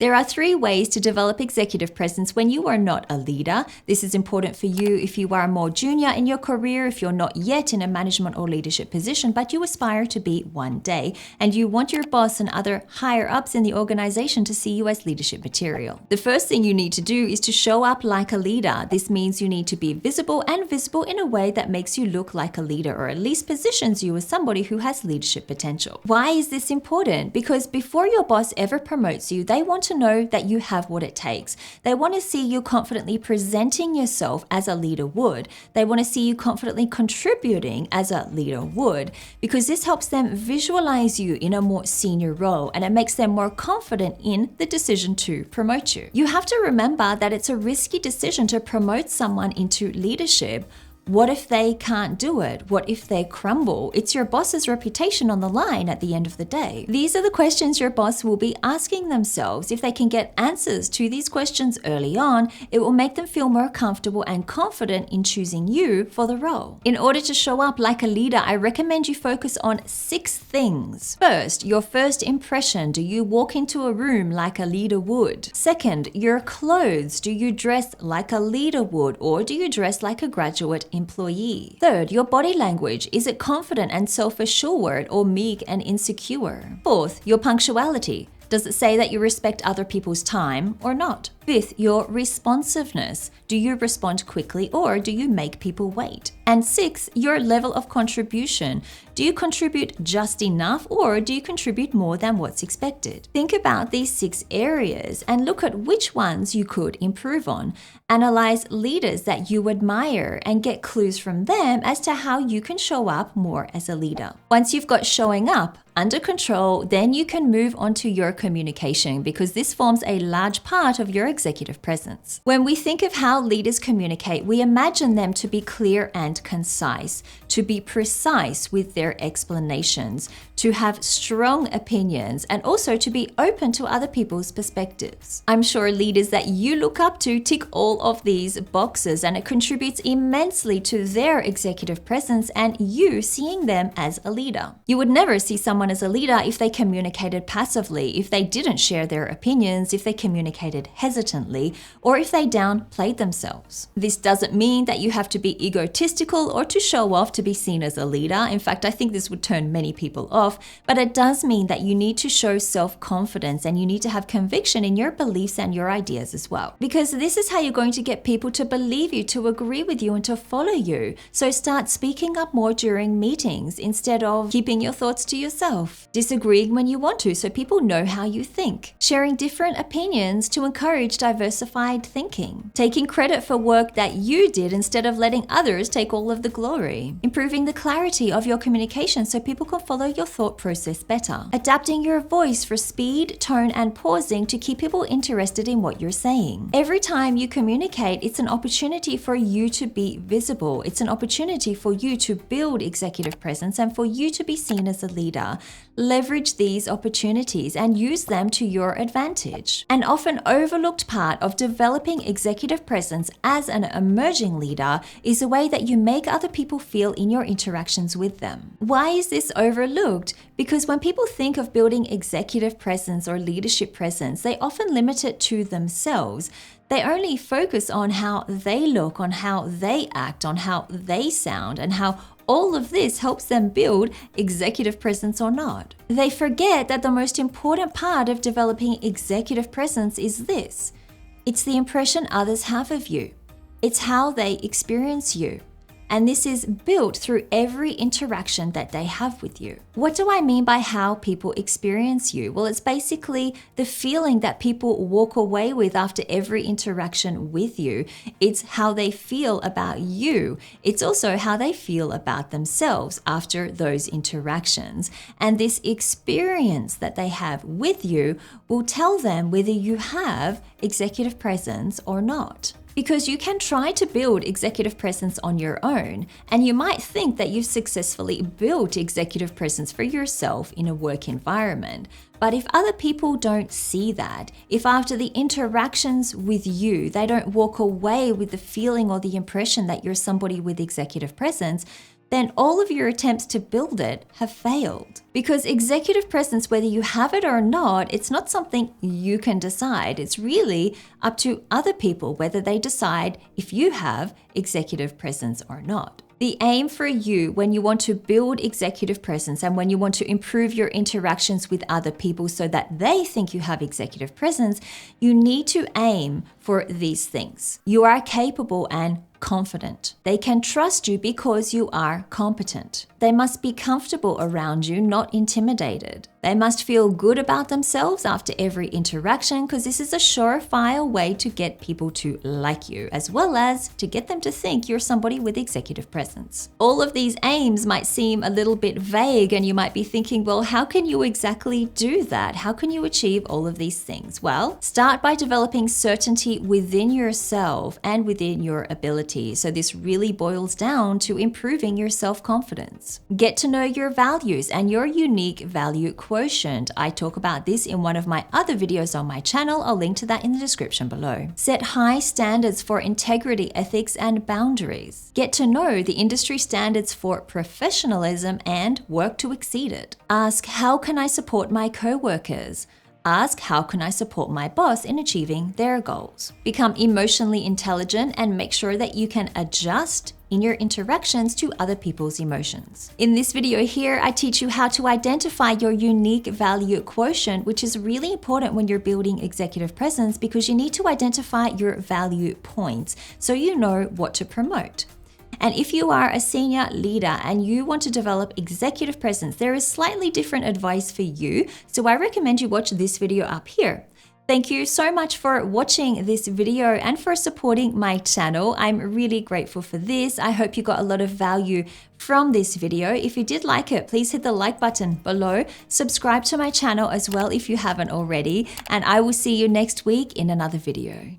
There are 3 ways to develop executive presence when you are not a leader. This is important for you if you are more junior in your career, if you're not yet in a management or leadership position, but you aspire to be one day, and you want your boss and other higher ups in the organization to see you as leadership material. The first thing you need to do is to show up like a leader. This means you need to be visible and visible in a way that makes you look like a leader, or at least positions you as somebody who has leadership potential. Why is this important? Because before your boss ever promotes you, they want to know that you have what it takes. They want to see you confidently presenting yourself as a leader would. They want to see you confidently contributing as a leader would, because this helps them visualize you in a more senior role, and it makes them more confident in the decision to promote you. You have to remember that it's a risky decision to promote someone into leadership. What if they can't do it? What if they crumble? It's your boss's reputation on the line at the end of the day. These are the questions your boss will be asking themselves. If they can get answers to these questions early on, it will make them feel more comfortable and confident in choosing you for the role. In order to show up like a leader, I recommend you focus on 6 things. First, your first impression. Do you walk into a room like a leader would? Second, your clothes. Do you dress like a leader would, or do you dress like a graduate employee? Third, your body language. Is it confident and self-assured, or meek and insecure? Fourth, your punctuality. Does it say that you respect other people's time or not? Fifth, your responsiveness. Do you respond quickly, or do you make people wait? And 6, your level of contribution. Do you contribute just enough, or do you contribute more than what's expected? Think about these 6 areas and look at which ones you could improve on. Analyze leaders that you admire and get clues from them as to how you can show up more as a leader. Once you've got showing up under control, then you can move on to your communication, because this forms a large part of your executive presence. When we think of how leaders communicate, we imagine them to be clear and concise, to be precise with their explanations, to have strong opinions, and also to be open to other people's perspectives. I'm sure leaders that you look up to tick all of these boxes, and it contributes immensely to their executive presence and you seeing them as a leader. You would never see someone as a leader if they communicated passively, if they didn't share their opinions, if they communicated hesitantly, or if they downplayed themselves. This doesn't mean that you have to be egotistical or to show off to be seen as a leader. In fact, I think this would turn many people off, but it does mean that you need to show self-confidence and you need to have conviction in your beliefs and your ideas as well. Because this is how you're going to get people to believe you, to agree with you, and to follow you. So start speaking up more during meetings instead of keeping your thoughts to yourself. Disagreeing when you want to so people know how you think. Sharing different opinions to encourage diversified thinking. Taking credit for work that you did instead of letting others take all of the glory. Improving the clarity of your communication so people can follow your thought process better. Adapting your voice for speed, tone, and pausing to keep people interested in what you're saying. Every time you communicate, it's an opportunity for you to be visible. It's an opportunity for you to build executive presence and for you to be seen as a leader. Leverage these opportunities and use them to your advantage. An often overlooked part of developing executive presence as an emerging leader is the way that you make other people feel in your interactions with them. Why is this overlooked? Because when people think of building executive presence or leadership presence, they often limit it to themselves. They only focus on how they look, on how they act, on how they sound, and how all of this helps them build executive presence or not. They forget that the most important part of developing executive presence is this. It's the impression others have of you. It's how they experience you. And this is built through every interaction that they have with you. What do I mean by how people experience you? Well, it's basically the feeling that people walk away with after every interaction with you. It's how they feel about you. It's also how they feel about themselves after those interactions. And this experience that they have with you will tell them whether you have executive presence or not. Because you can try to build executive presence on your own, and you might think that you've successfully built executive presence for yourself in a work environment. But if other people don't see that, if after the interactions with you, they don't walk away with the feeling or the impression that you're somebody with executive presence, then all of your attempts to build it have failed. Because executive presence, whether you have it or not, it's not something you can decide. It's really up to other people whether they decide if you have executive presence or not. The aim for you when you want to build executive presence and when you want to improve your interactions with other people so that they think you have executive presence, you need to aim for these things. You are capable and confident. They can trust you because you are competent. They must be comfortable around you, not intimidated. They must feel good about themselves after every interaction, because this is a surefire way to get people to like you, as well as to get them to think you're somebody with executive presence. All of these aims might seem a little bit vague, and you might be thinking, well, how can you exactly do that? How can you achieve all of these things? Well, start by developing certainty within yourself and within your ability. So this really boils down to improving your self-confidence. Get to know your values and your unique value quotient. I talk about this in one of my other videos on my channel. I'll link to that in the description below. Set high standards for integrity, ethics, and boundaries. Get to know the industry standards for professionalism and work to exceed it. Ask, how can I support my co-workers? Ask, how can I support my boss in achieving their goals? Become emotionally intelligent and make sure that you can adjust in your interactions to other people's emotions. In this video here, I teach you how to identify your unique value quotient, which is really important when you're building executive presence because you need to identify your value points so you know what to promote. And if you are a senior leader and you want to develop executive presence, there is slightly different advice for you. So I recommend you watch this video up here. Thank you so much for watching this video and for supporting my channel. I'm really grateful for this. I hope you got a lot of value from this video. If you did like it, please hit the like button below. Subscribe to my channel as well if you haven't already. And I will see you next week in another video.